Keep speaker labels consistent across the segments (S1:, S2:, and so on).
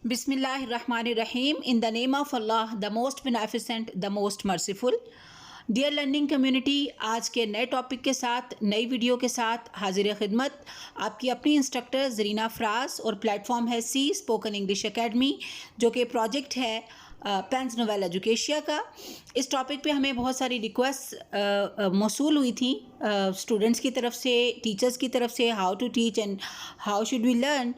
S1: Bismillahirrahmanirrahim. In the name of Allah, the most beneficent, the most merciful. Dear learning community, आज के नए topic के साथ नई वीडियो के साथ हाजिर खिदमत आपकी अपनी इंस्ट्रक्टर ज़रीना फराज और प्लेटफॉर्म है सी स्पोकन इंग्लिश एकेडमी, जो कि प्रोजेक्ट है पेंस नोवेल एजुकेशिया का। इस टॉपिक पे हमें बहुत सारी रिक्वेस्ट मौसूल हुई थी स्टूडेंट्स की तरफ से, टीचर्स की तरफ से, how to teach and how should we learn.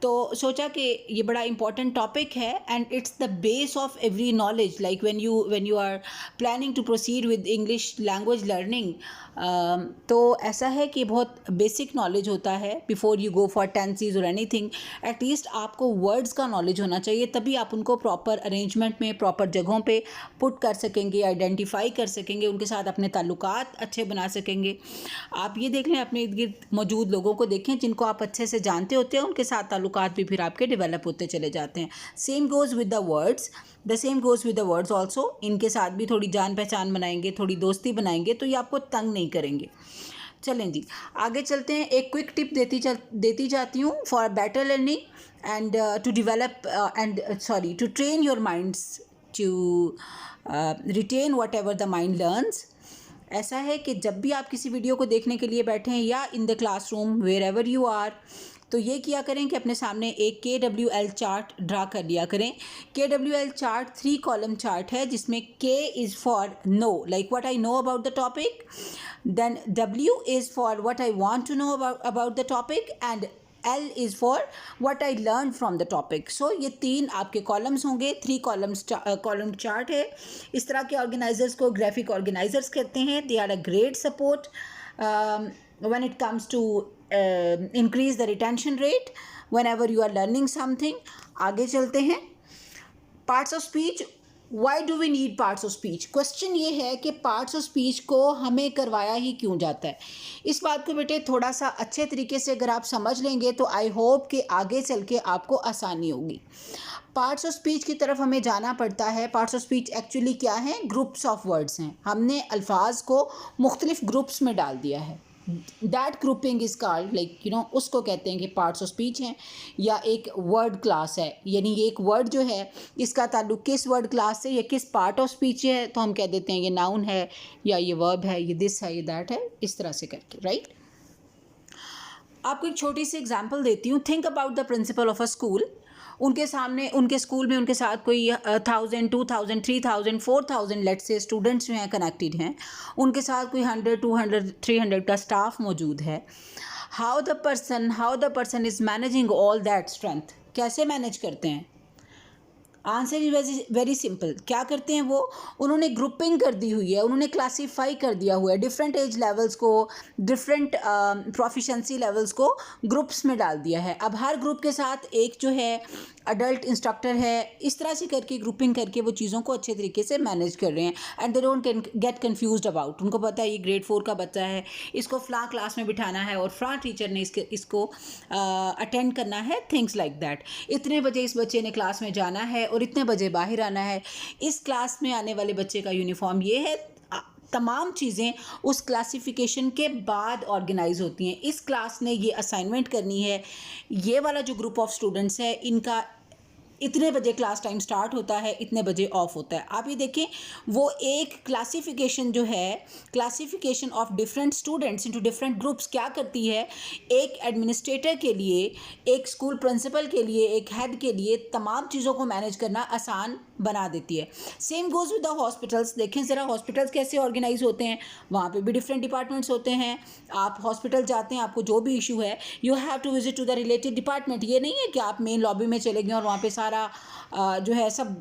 S1: तो सोचा कि ये बड़ा इंपॉर्टेंट टॉपिक है and it's the base of every knowledge, like when you are planning to proceed with English language learning. तो ऐसा है कि बहुत बेसिक नॉलेज होता है before you go for tenses और एनीथिंग। एटलीस्ट आपको वर्ड्स का नॉलेज होना चाहिए, तभी आप उनको प्रॉपर अरेंजमेंट में, प्रॉपर जगहों पे पुट कर सकेंगे, आइडेंटिफाई कर सकेंगे, उनके साथ अपने ताल्लुकात अच्छे बना सकेंगे। आप ये देख लें, अपने इर्द गिर्द मौजूद लोगों को देखें जिनको आप अच्छे से जानते होते हैं, उनके साथ ताल्लुकात भी फिर आपके डेवलप होते चले जाते हैं। Same goes with the words, the same goes with the words also. इनके साथ भी थोड़ी जान पहचान बनाएंगे, थोड़ी दोस्ती बनाएंगे तो ये आपको तंग नहीं करेंगे। चलें जी, आगे चलते हैं। एक क्विक टिप देती जाती हूँ for better learning and to develop to train your minds to retain whatever the mind learns. ऐसा है कि जब भी आप किसी वीडियो को देखने के लिए बैठें या in the classroom wherever you are, तो ये किया करें कि अपने सामने एक KWL चार्ट ड्रा कर लिया करें। KWL चार्ट 3 कॉलम चार्ट है, जिसमें K is for know, like what I know about the topic, then W is for what I want to know about the topic and L is for what I learn from the topic. So ये 3 आपके columns होंगे। 3 column chart है। इस तरह के organisers को graphic organizers कहते हैं। They are a great support when it comes to increase the retention rate whenever you are learning something. आगे चलते हैं। Parts of speech, why do we need parts of speech? Question ये है कि parts of speech को हमें करवाया ही क्यों जाता है। इस बात को बेटे थोड़ा सा अच्छे तरीके से अगर आप समझ लेंगे तो आई होप कि आगे चल के आपको आसानी होगी। पार्ट्स ऑफ स्पीच की तरफ हमें जाना पड़ता है। पार्ट्स ऑफ स्पीच एक्चुअली क्या है? ग्रुप्स ऑफ वर्ड्स हैं। हमने अल्फाज को मुख्तलिफ ग्रुप्स में डाल दिया है। That grouping is called, like you know, उसको कहते हैं कि पार्ट्स ऑफ स्पीच हैं या एक वर्ड क्लास है। यानी एक वर्ड जो है, इसका ताल्लुक किस वर्ड क्लास से या किस पार्ट ऑफ स्पीच है, तो हम कह देते हैं ये नाउन है या ये वर्ब है, ये दिस है, ये दैट है, इस तरह से करके, राइट। आपको एक छोटी सी एग्जांपल देती हूँ। Think about the principle of a school. उनके सामने, उनके स्कूल में उनके साथ कोई 1000, 2000, 3000, 4000 लेट्स से स्टूडेंट्स जो हैं कनेक्टेड हैं। उनके साथ कोई 100, 200, 300 का स्टाफ मौजूद है। How the person is managing all that strength? कैसे मैनेज करते हैं? Answer is very simple. क्या करते हैं वो? उन्होंने ग्रुपिंग कर दी हुई है, उन्होंने क्लासीफाई कर दिया हुआ है। डिफरेंट एज लेवल्स को, डिफरेंट प्रोफिशेंसी लेवल्स को ग्रुप्स में डाल दिया है। अब हर ग्रुप के साथ एक जो है अडल्ट इंस्ट्रक्टर है। इस तरह से करके ग्रुपिंग करके वो चीज़ों को अच्छे तरीके से मैनेज कर रहे हैं and they don't get confused about. उनको पता है ये ग्रेड 4 का बच्चा है, इसको फ़लाँ क्लास में बिठाना है और फ़लाँ टीचर ने इसको अटेंड करना है, थिंग्स लाइक दैट। इतने बजे इस बच्चे ने क्लास में जाना है और इतने बजे बाहर आना है। इस क्लास में आने वाले बच्चे का यूनिफॉर्म ये है। तमाम चीज़ें उस क्लासिफिकेशन के बाद ऑर्गेनाइज होती हैं। इस क्लास ने ये असाइनमेंट करनी है, ये वाला जो ग्रुप ऑफ स्टूडेंट्स है इनका इतने बजे क्लास टाइम स्टार्ट होता है, इतने बजे ऑफ होता है। आप ये देखें, वो एक क्लासिफिकेशन जो है, classification of different students into different groups क्या करती है? एक एडमिनिस्ट्रेटर के लिए, एक स्कूल प्रिंसिपल के लिए, एक हेड के लिए तमाम चीज़ों को मैनेज करना आसान बना देती है। Same goes with the hospitals. देखें ज़रा, हॉस्पिटल्स कैसे ऑर्गेनाइज होते हैं। वहाँ पे भी डिफरेंट डिपार्टमेंट्स होते हैं। आप हॉस्पिटल जाते हैं, आपको जो भी इशू है, you have to visit to the related department. ये नहीं है कि आप मेन लॉबी में चले गए और वहाँ पे सारा जो है सब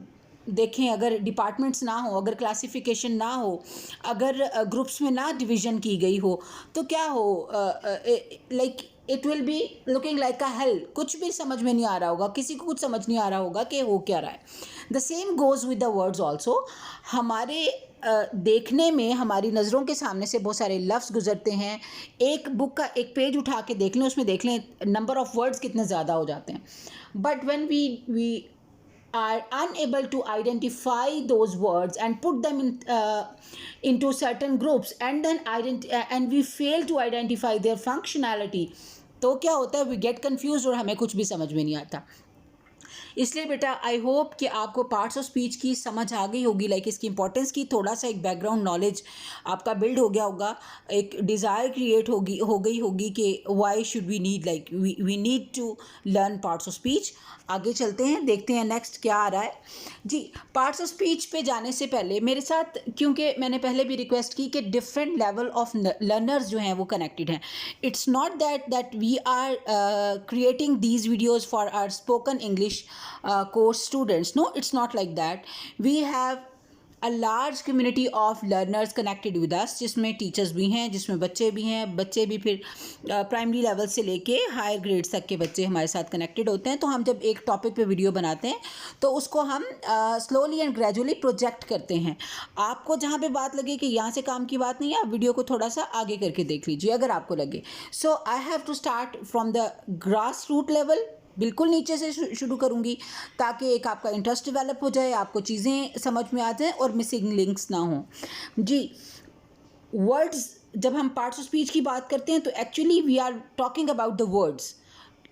S1: देखें। अगर डिपार्टमेंट्स ना हो, अगर क्लासिफिकेशन ना हो, अगर ग्रुप्स में ना डिवीज़न की गई हो, तो क्या हो, like it will be looking like a hello. कुछ भी समझ में नहीं आ रहा होगा, किसी को कुछ समझ नहीं आ रहा होगा कि हो क्या रहा है। The same goes with the words also. हमारे देखने में, हमारी नज़रों के सामने से बहुत सारे लफ्ज़ गुजरते हैं। एक बुक का एक पेज उठा के देख लें, उसमें देख लें नंबर ऑफ़ वर्ड्स कितने ज़्यादा हो जाते हैं। But when we are unable to identify those words and put them into certain groups and then and we fail to identify their functionality, तो क्या होता है? we get confused और हमें कुछ भी समझ में नहीं आता। इसलिए बेटा आई होप कि आपको पार्ट्स ऑफ स्पीच की समझ आ गई होगी, लाइक इसकी इंपॉर्टेंस की थोड़ा सा एक बैकग्राउंड नॉलेज आपका बिल्ड हो गया होगा, एक डिज़ायर क्रिएट हो गई होगी कि why should we need, like we need to learn parts of speech. आगे चलते हैं, देखते हैं नेक्स्ट क्या आ रहा है जी। पार्ट्स ऑफ स्पीच पे जाने से पहले मेरे साथ, क्योंकि मैंने पहले भी रिक्वेस्ट की कि डिफरेंट लेवल ऑफ लर्नर्स जो हैं वो कनेक्टेड हैं। It's not that we are creating these videos for our spoken English course students. No, it's not like that. We have a large community of learners connected with us, जिसमें teachers भी हैं, जिसमें बच्चे भी हैं, बच्चे भी फिर प्राइमरी लेवल से लेके हायर ग्रेड्स तक के बच्चे हमारे साथ कनेक्टेड होते हैं। तो हम जब एक टॉपिक पे वीडियो बनाते हैं तो उसको हम स्लोली एंड ग्रेजुअली प्रोजेक्ट करते हैं। आपको जहाँ पे बात लगे कि यहाँ से काम की बात नहीं है, आप वीडियो को थोड़ा सा आगे करके देख लीजिए अगर आपको लगे। So I have to start from the grass root level, बिल्कुल नीचे से शुरू करूँगी ताकि एक आपका इंटरेस्ट डेवलप हो जाए, आपको चीज़ें समझ में आ जाएं और मिसिंग लिंक्स ना हों जी। वर्ड्स, जब हम पार्ट्स ऑफ स्पीच की बात करते हैं तो actually we are talking about the words.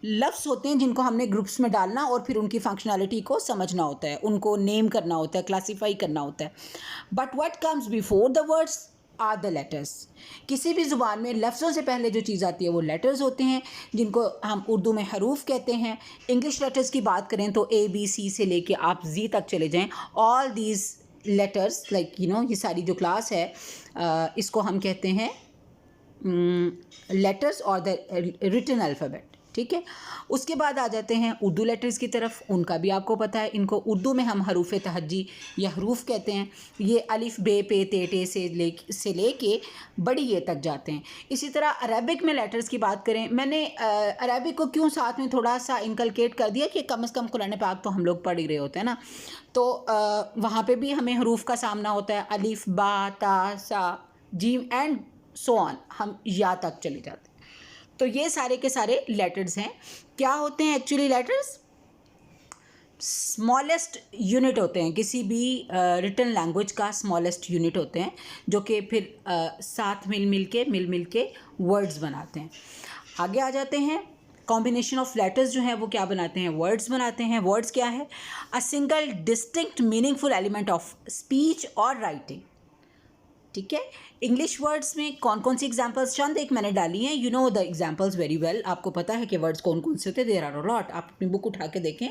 S1: लफ्ज़ होते हैं जिनको हमने ग्रुप्स में डालना और फिर उनकी फंक्शनैलिटी को समझना होता है, उनको नेम करना होता है, क्लासीफाई करना होता है। But what comes before the words are the letters. किसी भी ज़ुबान में लफ्ज़ों से पहले जो चीज़ आती है वो लेटर्स होते हैं, जिनको हम उर्दू में हरूफ कहते हैं। इंग्लिश लेटर्स की बात करें तो A B C से लेके आप Z तक चले जाएं, all these letters, like you know, ये सारी जो क्लास है इसको हम कहते हैं लेटर्स और द रिटन अल्फ़ाबेट। ठीक है, उसके बाद आ जाते हैं उर्दू लेटर्स की तरफ। उनका भी आपको पता है, इनको उर्दू में हम हरूफ तहज्जी या हरूफ कहते हैं। ये अलिफ बे पे ते टे से लेके बड़ी ये तक जाते हैं। इसी तरह अरबिक में लेटर्स की बात करें, मैंने अरबिक को क्यों साथ में थोड़ा सा इनकलकेट कर दिया कि कम से कम कुरान पाक तो हम लोग पढ़ ही रहे होते हैं ना, तो वहाँ पे भी हमें हरूफ का सामना होता है। अलिफ बा ता सा जीम एंड सो ऑन, हम या तक चले जाते हैं। तो ये सारे के सारे लेटर्स हैं। क्या होते हैं एक्चुअली लेटर्स? स्मॉलेस्ट यूनिट होते हैं किसी भी रिटन लैंग्वेज का, स्मॉलेस्ट यूनिट होते हैं जो कि फिर साथ मिल के वर्ड्स बनाते हैं। आगे आ जाते हैं, कॉम्बिनेशन ऑफ लेटर्स जो हैं वो क्या बनाते हैं? वर्ड्स बनाते हैं। वर्ड्स क्या है? A single distinct meaningful element of speech और राइटिंग। ठीक है, इंग्लिश वर्ड्स में कौन कौन सी एग्जांपल्स चंद एक मैंने डाली हैं। You know the examples very well, आपको पता है कि वर्ड्स कौन कौन से होते हैं। There are a lot. आप अपनी बुक उठा के देखें,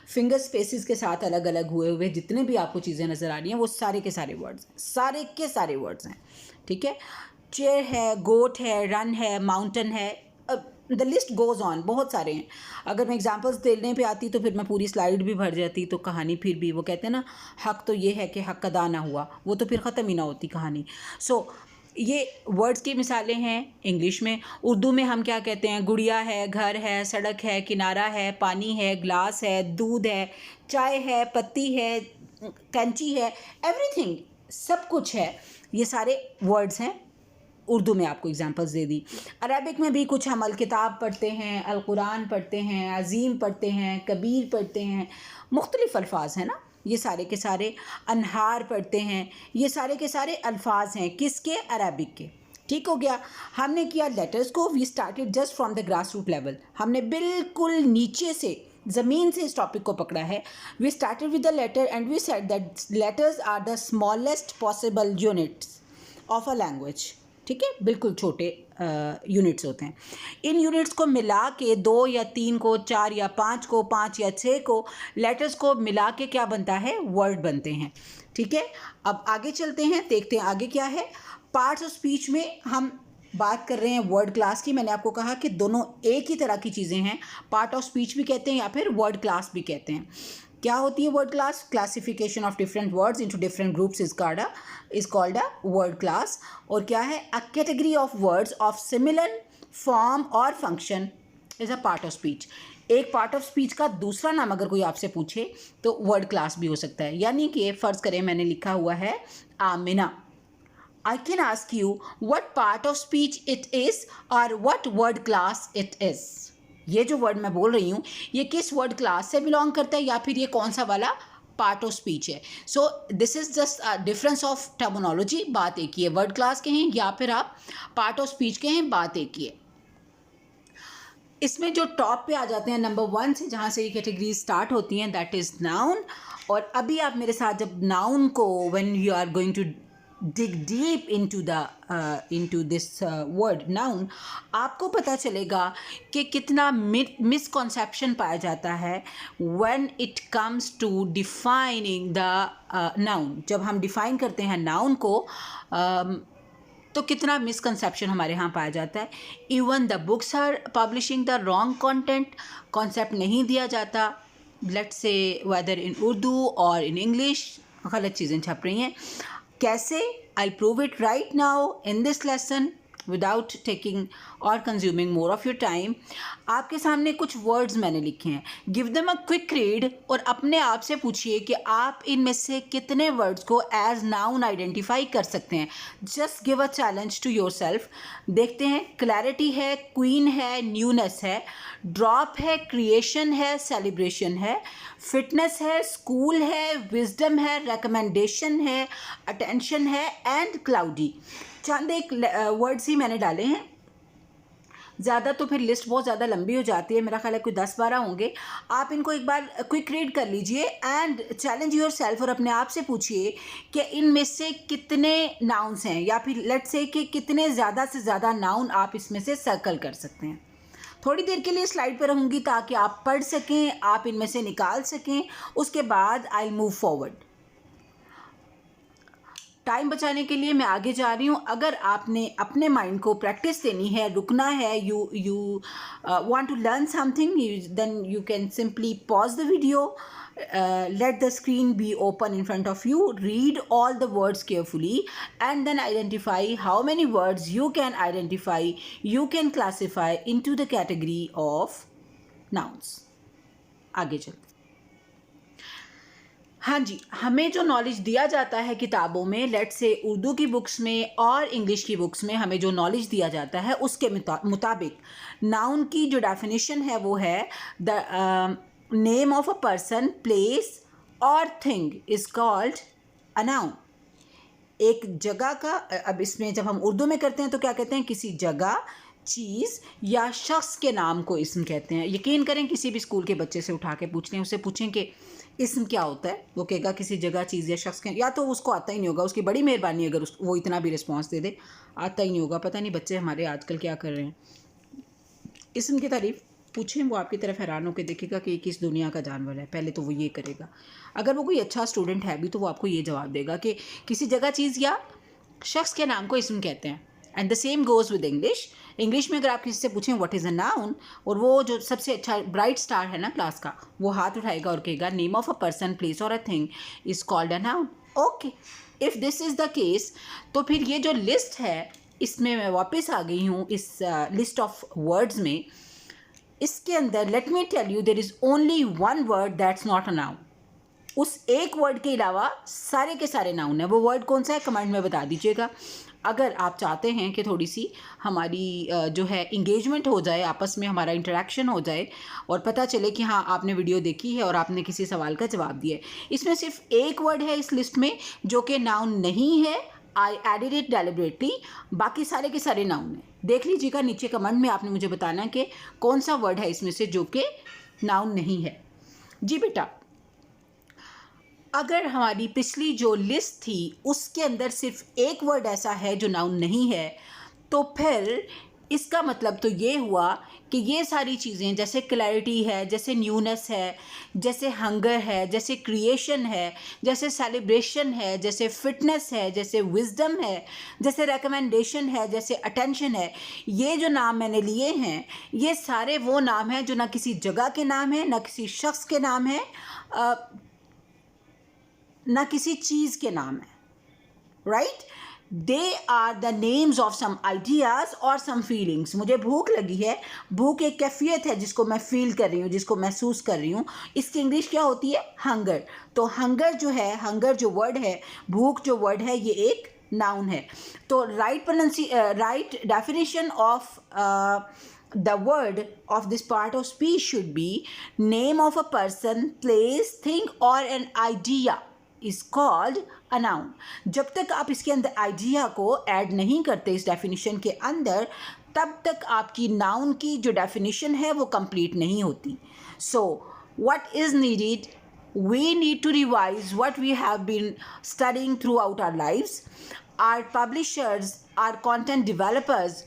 S1: फिंगर स्पेसिस के साथ अलग अलग हुए जितने भी आपको चीज़ें नज़र आ रही हैं वो सारे के सारे वर्ड्स हैं, सारे के सारे वर्ड्स हैं। ठीक है, चेयर है, गोट है, रन है, माउंटेन है, द लिस्ट गोज़ ऑन, बहुत सारे हैं। अगर मैं एग्जांपल्स देने पे आती तो फिर मैं पूरी स्लाइड भी भर जाती। तो कहानी फिर भी, वो कहते हैं ना, हक़ तो ये है कि हक़ अदा ना हुआ, वो तो फिर ख़त्म ही ना होती कहानी। सो ये वर्ड्स की मिसालें हैं इंग्लिश में। उर्दू में हम क्या कहते हैं? गुड़िया है, घर है, सड़क है, किनारा है, पानी है, ग्लास है, दूध है, चाय है, पत्ती है, कैंची है, एवरीथिंग, सब कुछ है। ये सारे वर्ड्स हैं। उर्दू में आपको एग्जांपल्स दे दी। अरबिक में भी कुछ हम अल किताब पढ़ते हैं, अल कुरान पढ़ते हैं, अज़ीम पढ़ते हैं, कबीर पढ़ते हैं, मुख्तलिफ़ अल्फाज हैं ना, ये सारे के सारे। अनहार पढ़ते हैं, ये सारे के सारे अल्फाज हैं किसके? अरबिक के। ठीक हो गया। हमने किया लेटर्स को, we started just from the grass root level. हमने बिल्कुल नीचे से, ज़मीन से इस टॉपिक को पकड़ा है। We started with the letter and we said that letters are the smallest possible units of a language. ठीक है, बिल्कुल छोटे यूनिट्स होते हैं। इन यूनिट्स को मिला के 2 या 3 को, 4 या 5 को, 5 या 6 को, लेटर्स को मिला के क्या बनता है? वर्ड बनते हैं। ठीक है, अब आगे चलते हैं, देखते हैं आगे क्या है। पार्ट्स ऑफ स्पीच में हम बात कर रहे हैं वर्ड क्लास की। मैंने आपको कहा कि दोनों एक ही तरह की चीज़ें हैं, पार्ट ऑफ स्पीच भी कहते हैं या फिर वर्ड क्लास भी कहते हैं। क्या होती है word class? Classification of different words into different groups is called a word class. और क्या है? A category of words of similar form और function is a part of speech. एक पार्ट ऑफ स्पीच का दूसरा नाम अगर कोई आपसे पूछे तो वर्ड क्लास भी हो सकता है। यानी कि फ़र्ज़ करें मैंने लिखा हुआ है Amina, I can ask you what part of speech it is or what word class it is. ये जो वर्ड मैं बोल रही हूँ ये किस वर्ड क्लास से बिलोंग करता है या फिर ये कौन सा वाला पार्ट ऑफ स्पीच है। So this is just a difference of terminology. बात एक ही है, वर्ड क्लास के हैं या फिर आप पार्ट ऑफ स्पीच के हैं, बात एक ही है। इसमें जो टॉप पे आ जाते हैं नंबर 1 से, जहाँ से ये कैटेगरी स्टार्ट होती हैं, दैट इज़ नाउन। और अभी आप मेरे साथ जब नाउन को when you are going to dig deep into this word noun, आपको पता चलेगा कि कितना मिसकॉन्सेप्शन पाया जाता है when it comes to defining the noun। जब हम डिफ़ाइन करते हैं नाउन को तो कितना मिसकंसेप्शन हमारे यहाँ पाया जाता है। Even the books are publishing the wrong content, concept नहीं दिया जाता, लेट्स से वेदर इन उर्दू और इन इंग्लिश गलत चीज़ें छप रही हैं। कैसे? I'll prove it right now in this lesson without taking or consuming more of your time। आपके सामने कुछ वर्ड्स मैंने लिखे हैं, give them a quick read और अपने आप से पूछिए कि आप इनमें से कितने वर्ड्स को एज नाउन आइडेंटिफाई कर सकते हैं। Just give a challenge to yourself. देखते हैं। क्लैरिटी है, क्वीन है, न्यूनेस है, ड्रॉप है, क्रिएशन है, सेलिब्रेशन है, फिटनेस है, स्कूल है, विजडम है, रिकमेंडेशन है, अटेंशन है एंड क्लाउडी। चंद एक वर्ड्स ही मैंने डाले हैं, ज़्यादा तो फिर लिस्ट बहुत ज़्यादा लंबी हो जाती है। मेरा ख्याल है कोई 10-12 होंगे। आप इनको एक बार क्विक रीड कर लीजिए एंड चैलेंज योर सेल्फ और अपने आप से पूछिए कि इनमें से कितने नाउन्स हैं, या फिर लेट्स से कि कितने ज़्यादा से ज़्यादा नाउन आप इसमें से सर्कल कर सकते हैं। थोड़ी देर के लिए स्लाइड पर रहूँगी ताकि आप पढ़ सकें, आप इनमें से निकाल सकें। उसके बाद I will move forward. Time बचाने के लिए मैं आगे जा रही हूँ। अगर आपने अपने माइंड को प्रैक्टिस देनी है, रुकना है, you want to learn something, then you can simply pause the video, let the screen be open in front of you, read all the words carefully and then identify how many words you can identify, you can classify into the category of nouns। आगे चलते। हाँ जी, हमें जो knowledge दिया जाता है किताबों में, लेट्स से उर्दू की बुक्स में और इंग्लिश की बुक्स में हमें जो नॉलेज दिया जाता है उसके मुताबिक नाउन की जो डेफिनेशन है वो है the name of a person, place और thing is called a noun. एक जगह का, अब इसमें जब हम उर्दू में करते हैं तो क्या कहते हैं, किसी जगह, चीज़ या शख्स के नाम को इस्म कहते हैं। यकीन करें किसी भी स्कूल के बच्चे से उठा के पूछ लें, उससे पूछें कि इस्म क्या होता है, वो कहेगा किसी जगह, चीज़ या शख्स के, या तो उसको आता ही नहीं होगा। उसकी बड़ी मेहरबानी अगर वो इतना भी रिस्पॉन्स दे दे, आता ही नहीं होगा। पता नहीं बच्चे हमारे आजकल क्या कर रहे हैं। इस्म की तारीफ़ पूछें, वो आपकी तरफ हैरान होकर देखेगा कि किस दुनिया का जानवर है। पहले तो वो ये करेगा। अगर वो कोई अच्छा स्टूडेंट है भी तो वो आपको ये जवाब देगा कि किसी जगह, चीज़ या शख्स के नाम को इस्म कहते हैं। And the same goes with English. English में अगर आप किसी से पूछें व्हाट इज़ अ नाउन, और वो जो सबसे अच्छा ब्राइट स्टार है ना क्लास का, वो हाथ उठाएगा और कहेगा name of a person, place और a thing is called a noun. Okay, if this is the case, तो फिर ये जो लिस्ट है इसमें मैं वापस आ गई हूँ इस लिस्ट ऑफ वर्ड्स में। इसके अंदर let me tell you there is only one word that's not a noun. उस एक वर्ड के अलावा सारे के सारे नाउन है। वो वर्ड कौन सा है कमेंट में बता दीजिएगा। अगर आप चाहते हैं कि थोड़ी सी हमारी जो है इंगेजमेंट हो जाए, आपस में हमारा इंटरेक्शन हो जाए और पता चले कि हाँ आपने वीडियो देखी है और आपने किसी सवाल का जवाब दिया है। इसमें सिर्फ एक वर्ड है इस लिस्ट में जो कि नाउन नहीं है। आई एडिड इट डेलिबरेटली, बाकी सारे के सारे नाउन हैं। देख लीजिएगा नीचे कमेंट में, आपने मुझे बताना कि कौन सा वर्ड है इसमें से जो कि नाउन नहीं है। जी बेटा, अगर हमारी पिछली जो लिस्ट थी उसके अंदर सिर्फ एक वर्ड ऐसा है जो नाउन नहीं है, तो फिर इसका मतलब तो ये हुआ कि ये सारी चीज़ें जैसे क्लैरिटी है, जैसे न्यूनेस है, जैसे हंगर है, जैसे क्रिएशन है, जैसे सेलिब्रेशन है, जैसे फिटनेस है, जैसे विजडम है, जैसे रिकमेंडेशन है, जैसे अटेंशन है, ये जो नाम मैंने लिए हैं ये सारे वो नाम हैं जो ना किसी जगह के नाम है, ना किसी शख्स के नाम है, ना किसी चीज़ के नाम है। Right? They are the names of some ideas और सम फीलिंग्स। मुझे भूख लगी है, भूख एक कैफियत है जिसको मैं फील कर रही हूँ, जिसको महसूस कर रही हूँ। इसकी इंग्लिश क्या होती है? हंगर। तो हंगर जो है, हंगर जो वर्ड है, भूख जो वर्ड है, ये एक नाउन है। तो right definition of the word of this part of speech should be name of a person, place, thing or an idea is called a noun। जब तक आप इसके अंदर आइडिया को ऐड नहीं करते इस डेफिनेशन के अंदर, तब तक आपकी नाउन की जो डेफिनेशन है वो कंप्लीट नहीं होती. So what is needed, we need to revise what we have been studying throughout our lives. Our publishers, our content developers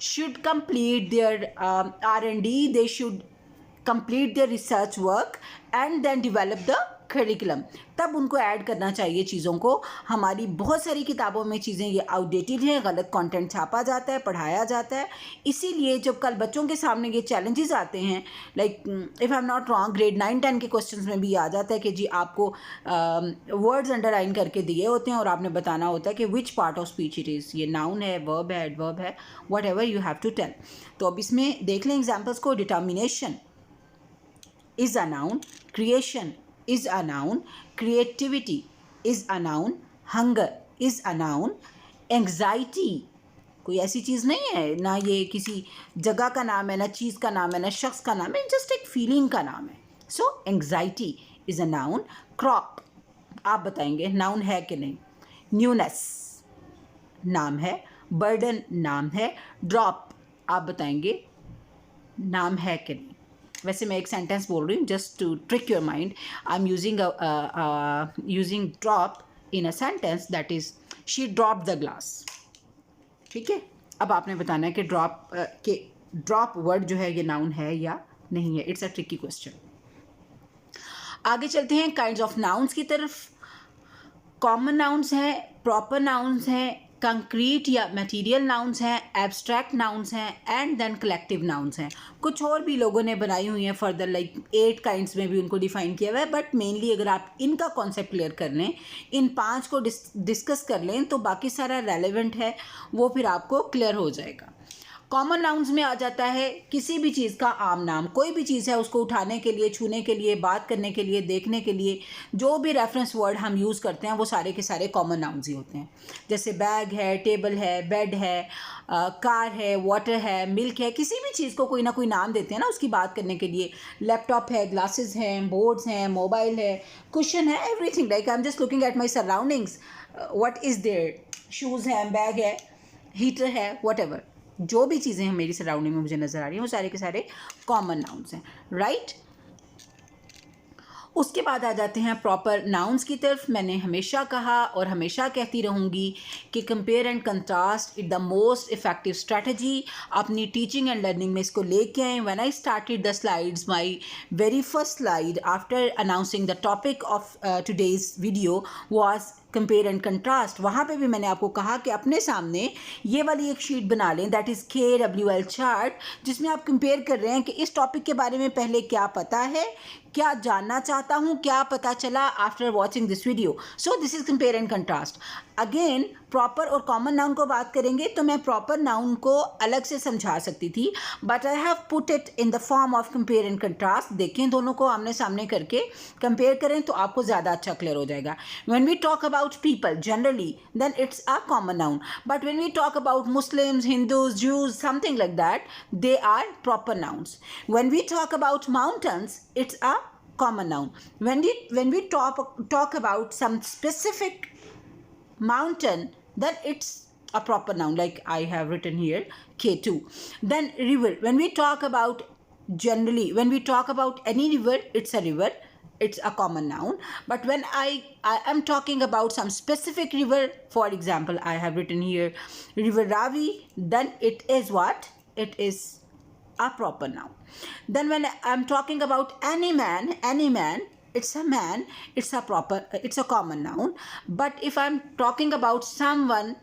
S1: should complete their R&D. They should complete their research work and then develop the curriculum. तब उनको add करना चाहिए चीज़ों को. हमारी बहुत सारी किताबों में चीज़ें ये आउटडेटेड हैं, गलत कंटेंट छापा जाता है, पढ़ाया जाता है. इसीलिए जब कल बच्चों के सामने ये चैलेंजेस आते हैं, like if I am not wrong grade 9-10 के क्वेश्चंस में भी आ जाता है कि जी आपको वर्ड्स अंडरलाइन करके दिए होते हैं और आपने बताना होता है कि which part of speech it is. ये नाउन है, वर्ब है, एडवर्ब है, whatever you have to tell. तो अब इसमें देख लें एग्जाम्पल्स को. Determination is a noun, creation is a noun, creativity is a noun, hunger is a noun, anxiety कोई ऐसी चीज़ नहीं है, ना ये किसी जगह का नाम है, ना चीज़ का नाम है, ना शख्स का नाम है, जस्ट एक फीलिंग का नाम है. So anxiety is a noun. Crop आप बताएंगे नाउन है कि नहीं. न्यूनेस नाम है. बर्डन नाम है. ड्रॉप आप बताएंगे नाम है कि नहीं. वैसे मैं एक सेंटेंस बोल रही हूँ just to trick your mind. I am using drop in a sentence that is she drop the glass. ठीक है, अब आपने बताना है कि ड्रॉप वर्ड जो है ये नाउन है या नहीं है. It's a tricky question. आगे चलते हैं काइंड्स ऑफ नाउन्स की तरफ. कॉमन नाउन्स हैं, प्रॉपर नाउन्स हैं, कंक्रीट या मटेरियल नाउन्स हैं, एब्स्ट्रैक्ट नाउन्स हैं एंड देन कलेक्टिव नाउन्स हैं. कुछ और भी लोगों ने बनाई हुई हैं फर्दर, लाइक 8 काइंड्स में भी उनको डिफाइन किया हुआ है. बट मेनली अगर आप इनका कॉन्सेप्ट क्लियर कर लें, इन 5 को डिस्कस कर लें, तो बाकी सारा रेलेवेंट है वो फिर आपको क्लियर हो जाएगा. कॉमन नाउन्स में आ जाता है किसी भी चीज़ का आम नाम. कोई भी चीज़ है उसको उठाने के लिए, छूने के लिए, बात करने के लिए, देखने के लिए जो भी रेफरेंस वर्ड हम यूज़ करते हैं वो सारे के सारे कॉमन नाउन्स ही होते हैं. जैसे बैग है, टेबल है, बेड है, कार है, वाटर है, मिल्क है. किसी भी चीज़ को कोई ना कोई नाम देते हैं ना उसकी बात करने के लिए. लैपटॉप है, ग्लासेस हैं, बोर्ड्स हैं, मोबाइल है, कुशन है, everything. Like I am just looking at my surroundings, what is there. Shoes हैं, बैग है, हीटर है, वट एवर. जो भी चीज़ें हैं मेरी सराउंडिंग में मुझे नज़र आ रही हैं वो सारे के सारे कॉमन नाउन्स हैं. राइट. उसके बाद आ जाते हैं प्रॉपर नाउन्स की तरफ. मैंने हमेशा कहा और हमेशा कहती रहूँगी कि compare and contrast is the most effective strategy. अपनी टीचिंग एंड लर्निंग में इसको लेके आएँ. When I started the slides, my very first slide after announcing the topic of today's video was compare and contrast. वहाँ पे भी मैंने आपको कहा कि अपने सामने ये वाली एक शीट बना लें, दैट इज़ KWL चार्ट, जिसमें आप कंपेयर कर रहे हैं कि इस टॉपिक के बारे में पहले क्या पता है, क्या जानना चाहता हूँ, क्या पता चला after watching this video. So this is compare and contrast. Again proper और कॉमन नाउन को बात करेंगे तो मैं प्रॉपर नाउन को अलग से समझा सकती थी, but I have put it in the form of compare and contrast. देखें, दोनों को आमने सामने करके कंपेयर करें तो आपको ज़्यादा अच्छा क्लियर हो जाएगा. When we talk about people generally, then it's a common noun, but when we talk about Muslims, Hindus, Jews, something like that, they are proper nouns. When we talk about mountains, it's a common noun. When we talk about some specific mountain, then it's a proper noun, like I have written here K2. Then river, when we talk about generally, when we talk about any river, it's a river, it's a common noun. But when I am talking about some specific river, for example, I have written here River Ravi, then it is what? It is a proper noun. Then when I'm talking about any man, it's a man, it's a common noun. But if I'm talking about someone,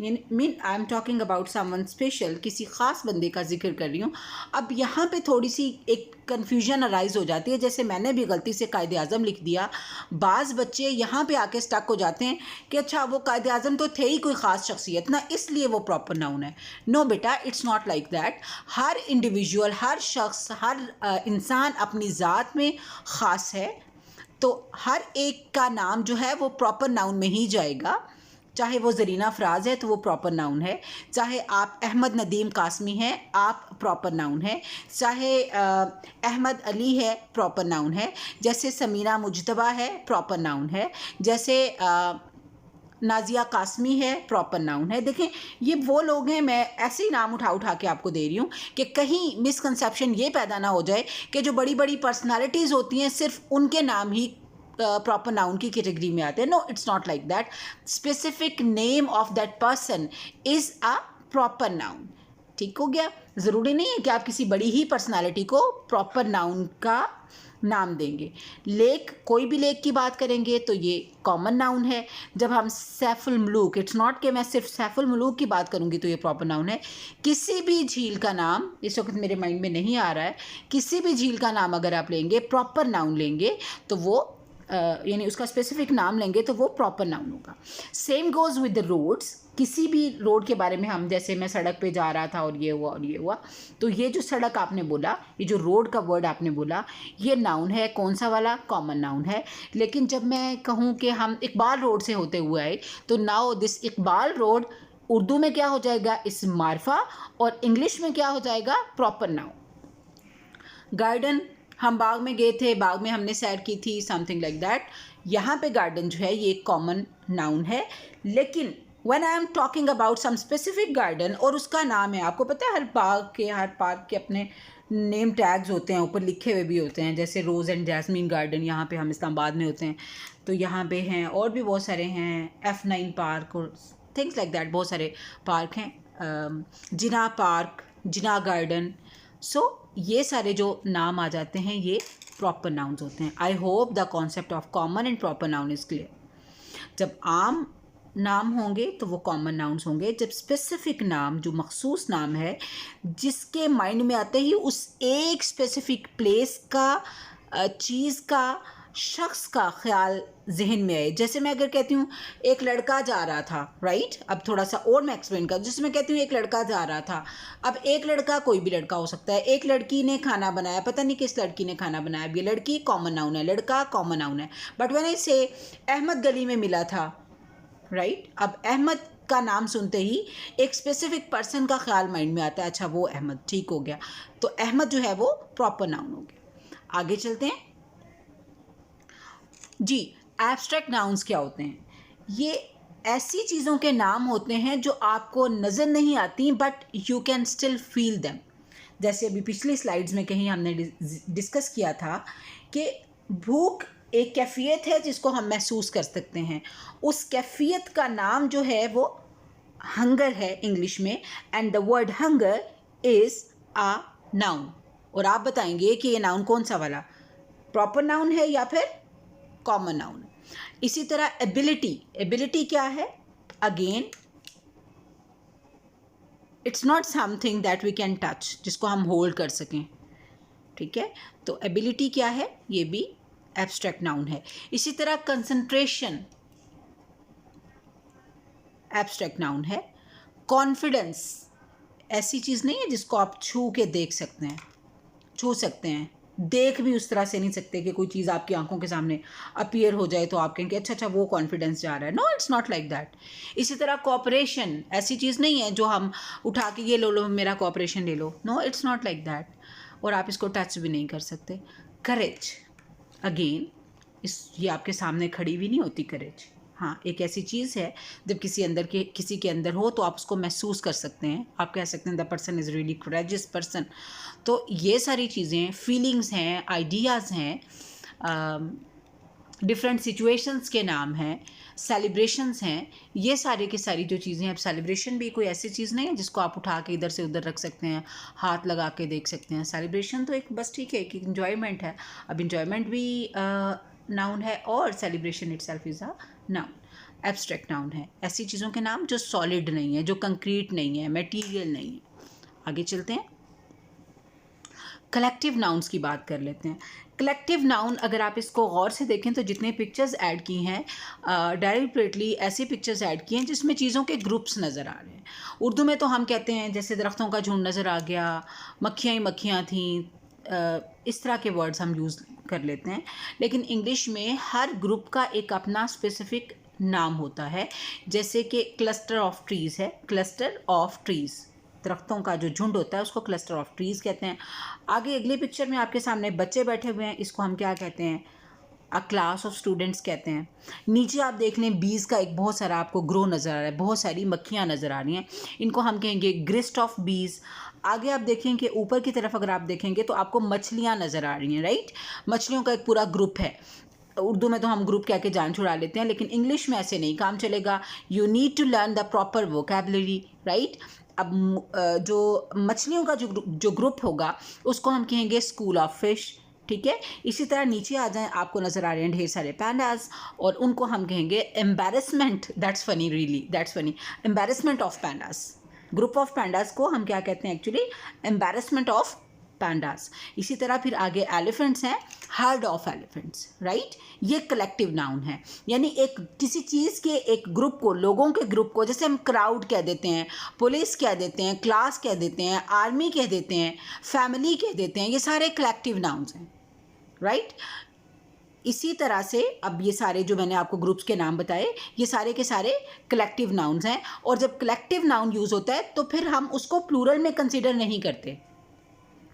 S1: I am talking about someone special, किसी ख़ास बंदे का जिक्र कर रही हूँ. अब यहाँ पे थोड़ी सी एक कन्फ्यूजन अराइज हो जाती है. जैसे मैंने भी गलती से कायदे आज़म लिख दिया. बाज़ बच्चे यहाँ पे आके स्टक हो जाते हैं कि अच्छा वो कायदे आज़म तो थे ही कोई ख़ास शख्सियत ना, इसलिए वो प्रॉपर नाउन है. नो बेटा, इट्स नॉट लाइक दैट. हर इंडिविजुअल, हर शख्स, हर इंसान अपनी ज़ात में ख़ास है, तो हर एक का नाम जो है वो प्रॉपर नाउन में ही जाएगा. चाहे वो ज़रीना फ़राज़ है तो वो प्रॉपर नाउन है, चाहे आप अहमद नदीम कासमी हैं आप प्रॉपर नाउन है, चाहे अहमद अली है प्रॉपर नाउन है, जैसे समीना मुजतबा है प्रॉपर नाउन है, जैसे नाजिया कासमी है, प्रॉपर नाउन है। देखें ये वो लोग हैं, मैं ऐसे ही नाम उठा उठा के आपको दे रही हूँ कि कहीं मिसकंसेप्शन ये पैदा ना हो जाए कि जो बड़ी बड़ी पर्सनालिटीज़ होती हैं सिर्फ उनके नाम ही प्रॉपर नाउन की कैटेगरी में आते हैं। No, it's not like that. Specific name of that person is a proper noun. ठीक हो गया। ज़रूरी नहीं है कि आप किसी बड़ी ही पर्सनालिटी को प्रॉपर नाउन का नाम देंगे। लेक, कोई भी लेक की बात करेंगे तो ये कॉमन नाउन है। जब हम सैफुल मलूक, इट्स नॉट कि मैं सिर्फ सैफुल मलूक की बात करूँगी तो ये प्रॉपर नाउन है। किसी भी झील का नाम, इस वक्त मेरे माइंड में नहीं आ रहा है, किसी भी झील का नाम अगर आप लेंगे, प्रॉपर नाउन लेंगे तो वो यानी उसका स्पेसिफिक नाम लेंगे तो वो प्रॉपर नाउन होगा। Same goes with the roads. किसी भी रोड के बारे में हम, जैसे मैं सड़क पे जा रहा था और ये हुआ और ये हुआ, तो ये जो सड़क आपने बोला, ये जो रोड का वर्ड आपने बोला, ये नाउन है। कौन सा वाला? कॉमन नाउन है। लेकिन जब मैं कहूँ कि हम इकबाल रोड से होते हुए आए, तो now this Iqbal road Urdu में क्या हो जाएगा? इस मार्फा, और इंग्लिश में क्या हो जाएगा? Proper noun. गार्डन, हम बाग में गए थे, बाग में हमने सैर की थी, समथिंग लाइक दैट। यहाँ पे गार्डन जो है ये कॉमन नाउन है। लेकिन when I am talking about some specific garden और उसका नाम है, आपको पता है हर बाग के, हर पार्क के अपने नेम टैग्स होते हैं, ऊपर लिखे हुए भी होते हैं। जैसे रोज़ एंड जैस्मीन गार्डन यहाँ पे हम इस्लामाबाद में होते हैं, तो यहाँ पे हैं, और भी बहुत सारे हैं, F9 पार्क और थिंग्स लाइक दैट, बहुत सारे पार्क हैं, जिना पार्क, जिना गार्डन। सो ये सारे जो नाम आ जाते हैं ये प्रॉपर नाउन्स होते हैं। I hope the concept of common and proper noun is clear. जब आम नाम होंगे तो वो कॉमन नाउन्स होंगे। जब स्पेसिफिक नाम, जो मखसूस नाम है, जिसके माइंड में आते ही उस एक स्पेसिफिक प्लेस का, चीज़ का, शख्स का ख्याल जहन में आए। जैसे मैं अगर कहती हूँ एक लड़का जा रहा था, राइट, अब थोड़ा सा और मैं एक्सप्लेन कर, जैसे मैं कहती हूँ एक लड़का जा रहा था। अब एक लड़का कोई भी लड़का हो सकता है। एक लड़की ने खाना बनाया, पता नहीं किस लड़की ने खाना बनाया। अब ये लड़की कॉमन नाउन है, लड़का कॉमन नाउन है। बट व्हेन आई से अहमद गली में मिला था, राइट, अब अहमद का नाम सुनते ही एक स्पेसिफिक पर्सन का ख्याल माइंड में आता है, अच्छा वो अहमद, ठीक हो गया। तो अहमद जो है वो प्रॉपर नाउन हो गया। आगे चलते हैं जी। एब्स्ट्रैक्ट नाउन्स क्या होते हैं? ये ऐसी चीज़ों के नाम होते हैं जो आपको नज़र नहीं आती but you can still feel them. जैसे अभी पिछली स्लाइड्स में कहीं हमने डिस्कस किया था कि भूख एक कैफियत है जिसको हम महसूस कर सकते हैं। उस कैफियत का नाम जो है वो हंगर है इंग्लिश में, and the word hunger is a noun. और आप बताएंगे कि ये नाउन कौन सा वाला, प्रॉपर नाउन है या फिर कॉमन नाउन। इसी तरह एबिलिटी, एबिलिटी क्या है? Again it's not something that we can touch, जिसको हम होल्ड कर सकें, ठीक है। तो एबिलिटी क्या है? ये भी एब्स्ट्रैक्ट नाउन है। इसी तरह कंसंट्रेशन एब्स्ट्रैक्ट नाउन है। कॉन्फिडेंस ऐसी चीज़ नहीं है जिसको आप छू के देख सकते हैं, छू सकते हैं, देख भी उस तरह से नहीं सकते कि कोई चीज़ आपकी आंखों के सामने अपीयर हो जाए तो आप कहेंगे अच्छा अच्छा वो कॉन्फिडेंस जा रहा है। No, it's not like that. इसी तरह कोऑपरेशन ऐसी चीज़ नहीं है जो हम उठा के ये लो लो मेरा कोऑपरेशन ले लो। No, it's not like that, और आप इसको टच भी नहीं कर सकते। करेज, अगेन ये आपके सामने खड़ी भी नहीं होती करेज। हाँ, एक ऐसी चीज़ है जब किसी के अंदर हो तो आप उसको महसूस कर सकते हैं। आप कह सकते हैं the person is really courageous person. तो ये सारी चीज़ें फीलिंग्स हैं, आइडियाज़ हैं, डिफरेंट सिचुएशंस के नाम हैं, सेलिब्रेशंस हैं। ये सारी की सारी जो चीज़ें हैं। अब सेलिब्रेशन भी कोई ऐसी चीज़ नहीं है जिसको आप उठा के इधर से उधर रख सकते हैं, हाथ लगा के देख सकते हैं। सेलिब्रेशन तो एक बस ठीक है कि इन्जॉयमेंट है। अब इन्जॉयमेंट भी नाउन है और celebration itself is a noun, abstract noun है। ऐसी चीज़ों के नाम जो सॉलिड नहीं है, जो कंक्रीट नहीं है, मटेरियल नहीं है। आगे चलते हैं, कलेक्टिव नाउन्स की बात कर लेते हैं। कलेक्टिव नाउन अगर आप इसको गौर से देखें तो जितने पिक्चर्स ऐड की हैं, डेलिबरेटली ऐसी पिक्चर्स ऐड की हैं जिसमें चीज़ों के ग्रुप्स नज़र आ रहे हैं। उर्दू में तो हम कहते हैं जैसे दरख्तों का झुंड नज़र आ गया, मक्खियाँ ही मक्खियाँ थीं, इस तरह के वर्ड्स हम यूज़ कर लेते हैं। लेकिन इंग्लिश में हर ग्रुप का एक अपना स्पेसिफिक नाम होता है। जैसे कि क्लस्टर ऑफ ट्रीज़ है, क्लस्टर ऑफ ट्रीज़, दरख्तों का जो झुंड होता है उसको क्लस्टर ऑफ ट्रीज़ कहते हैं। आगे अगली पिक्चर में आपके सामने बच्चे बैठे हुए हैं, इसको हम क्या कहते हैं? अ क्लास ऑफ स्टूडेंट्स कहते हैं। नीचे आप देख लें बीज का एक बहुत सारा आपको ग्रो नज़र आ रहा है, बहुत सारी मक्खियाँ नज़र आ रही हैं, इनको हम कहेंगे ग्रिस्ट ऑफ बीज। आगे आप देखें कि ऊपर की तरफ अगर आप देखेंगे तो आपको मछलियाँ नज़र आ रही हैं, राइट। मछलियों का एक पूरा ग्रुप है। उर्दू में तो हम ग्रुप कह के जान छुड़ा लेते हैं, लेकिन इंग्लिश में ऐसे नहीं काम चलेगा। You need to learn the proper vocabulary, right. अब जो मछलियों का जो ग्रुप होगा उसको हम कहेंगे स्कूल ऑफ फिश, ठीक है। इसी तरह नीचे आ जाएं, आपको नज़र आ रहे हैं ढेर सारे पैंडास, और उनको हम कहेंगे embarrassment, that's funny, really that's funny, embarrassment of pandas. Group of pandas को हम क्या कहते हैं एक्चुअली, एम्बैरेसमेंट ऑफ पैंडास। इसी तरह फिर आगे एलिफेंट्स हैं, हर्ड ऑफ एलिफेंट्स, राइट। ये कलेक्टिव नाउन है, यानी एक किसी चीज़ के एक ग्रुप को, लोगों के ग्रुप को, जैसे हम क्राउड कह देते हैं, पुलिस कह देते हैं, क्लास कह देते हैं, आर्मी कह देते हैं, फैमिली कह देते हैं, ये सारे कलेक्टिव नाउन्स हैं, राइट। इसी तरह से अब ये सारे जो मैंने आपको ग्रुप्स के नाम बताए, ये सारे के सारे कलेक्टिव नाउन्स हैं। और जब कलेक्टिव नाउन यूज़ होता है तो फिर हम उसको प्लूरल में कंसिडर नहीं करते,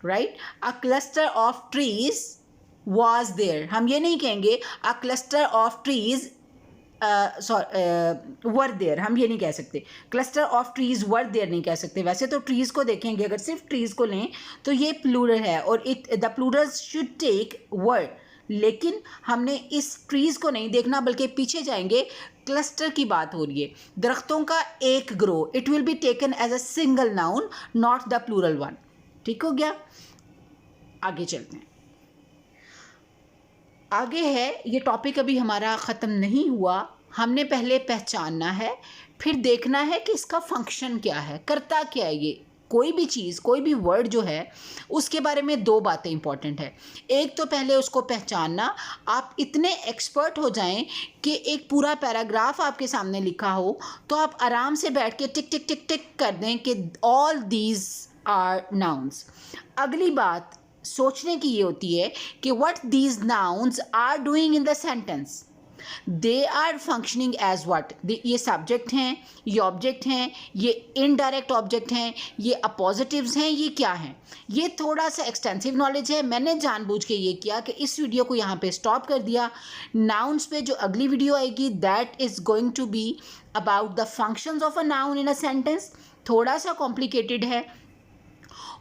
S1: right. A cluster of trees was there, हम ये नहीं कहेंगे a cluster of trees were there, हम ये नहीं कह सकते। Cluster of trees were there नहीं कह सकते। वैसे तो ट्रीज को देखेंगे, अगर सिर्फ ट्रीज को लें तो ये प्लूरल है और the plural should take word, लेकिन हमने इस ट्रीज को नहीं देखना, बल्कि पीछे जाएंगे, क्लस्टर की बात हो रही है, दरख्तों का एक grow, it will be taken as a single noun, not the plural one. ठीक हो गया, आगे चलते हैं। आगे है, ये टॉपिक अभी हमारा ख़त्म नहीं हुआ, हमने पहले पहचानना है, फिर देखना है कि इसका फंक्शन क्या है, करता क्या है। ये कोई भी चीज़, कोई भी वर्ड जो है, उसके बारे में दो बातें इंपॉर्टेंट है। एक तो पहले उसको पहचानना, आप इतने एक्सपर्ट हो जाएं कि एक पूरा पैराग्राफ आपके सामने लिखा हो तो आप आराम से बैठ के टिक टिक टिक टिक कर दें कि ऑल दीज आर नाउन्स। अगली बात सोचने की ये होती है कि what these nouns are doing in the sentence, they are functioning as what, ये सब्जेक्ट हैं, ये ऑब्जेक्ट हैं, ये इनडायरेक्ट ऑब्जेक्ट हैं, ये अपोजिटिव्स हैं, ये क्या हैं। ये थोड़ा सा एक्सटेंसिव नॉलेज है, मैंने जानबूझ के ये किया कि इस वीडियो को यहाँ पे स्टॉप कर दिया। नाउन्स पे जो अगली वीडियो आएगी that is going to be about the functions of a noun in a sentence, थोड़ा सा कॉम्प्लिकेटेड है,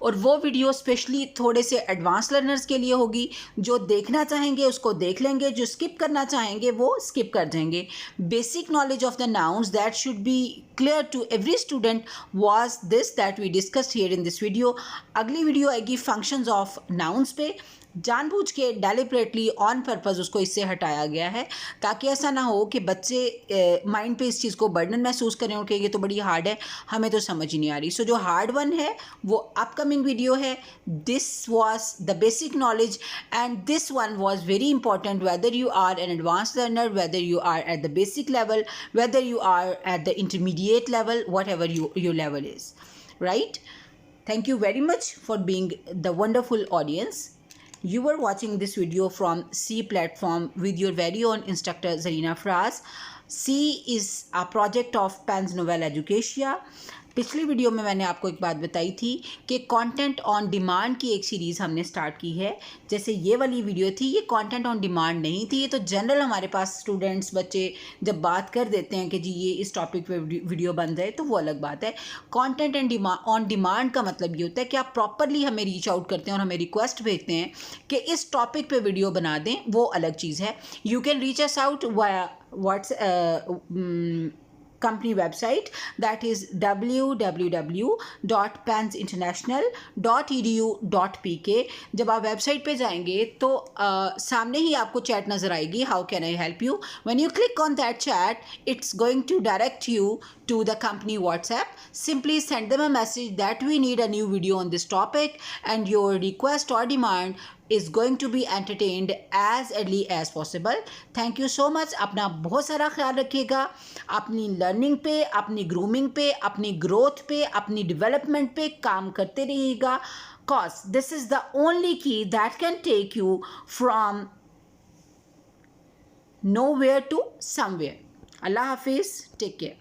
S1: और वो वीडियो स्पेशली थोड़े से एडवांस लर्नर्स के लिए होगी। जो देखना चाहेंगे उसको देख लेंगे, जो स्किप करना चाहेंगे वो स्किप कर देंगे। Basic knowledge of the nouns that should be clear to every student was this that we discussed here in this video. अगली वीडियो आएगी फंक्शंस ऑफ नाउन्स पे, जानबूझ के डेलिबरेटली ऑन पर्पज़ उसको इससे हटाया गया है ताकि ऐसा ना हो कि बच्चे माइंड पे इस चीज़ को बर्डन महसूस करें और कि ये तो बड़ी हार्ड है, हमें तो समझ ही नहीं आ रही। सो जो हार्ड वन है वो अपकमिंग वीडियो है। This was the basic knowledge and this one was very important, whether you are an advance learner, whether you are at the basic level, whether you are at the intermediate level, whatever your level is, right. Thank you very much for being the wonderful audience. You were watching this video from C platform with your very own instructor Zarina Fraz. C is a project of Pans Novel Educatia. पिछली video में मैंने आपको एक बात बताई थी कि content on demand की एक सीरीज़ हमने स्टार्ट की है। जैसे ये वाली वीडियो थी, ये कंटेंट ऑन डिमांड नहीं थी, ये तो जनरल हमारे पास स्टूडेंट्स बच्चे जब बात कर देते हैं कि जी ये इस टॉपिक पे वीडियो बन जाए तो वो अलग बात है। कंटेंट एंड ऑन डिमांड का मतलब ये होता है कि आप प्रॉपरली हमें रीच आउट करते हैं और हमें रिक्वेस्ट भेजते हैं कि इस टॉपिक पर वीडियो बना दें, वो अलग चीज़ है। You can reach us out via company website, that is www.pansinternational.edu.pk। जब आप वेबसाइट पे जाएंगे तो सामने ही आपको चैट नज़र आएगी, how can I help you. When you click on that chat, it's going to direct you to the company WhatsApp. Simply send them a message that we need a new video on this topic and your request or demand is going to be entertained as early as possible. Thank you so much. अपना बहुत सारा ख्याल रखिएगा, अपनी learning पे, अपनी grooming पे, अपनी ग्रोथ पे, अपनी डेवलपमेंट पे काम करते रहिएगा, cause this is the only key that can take you from nowhere to somewhere. Allah Hafiz, take care.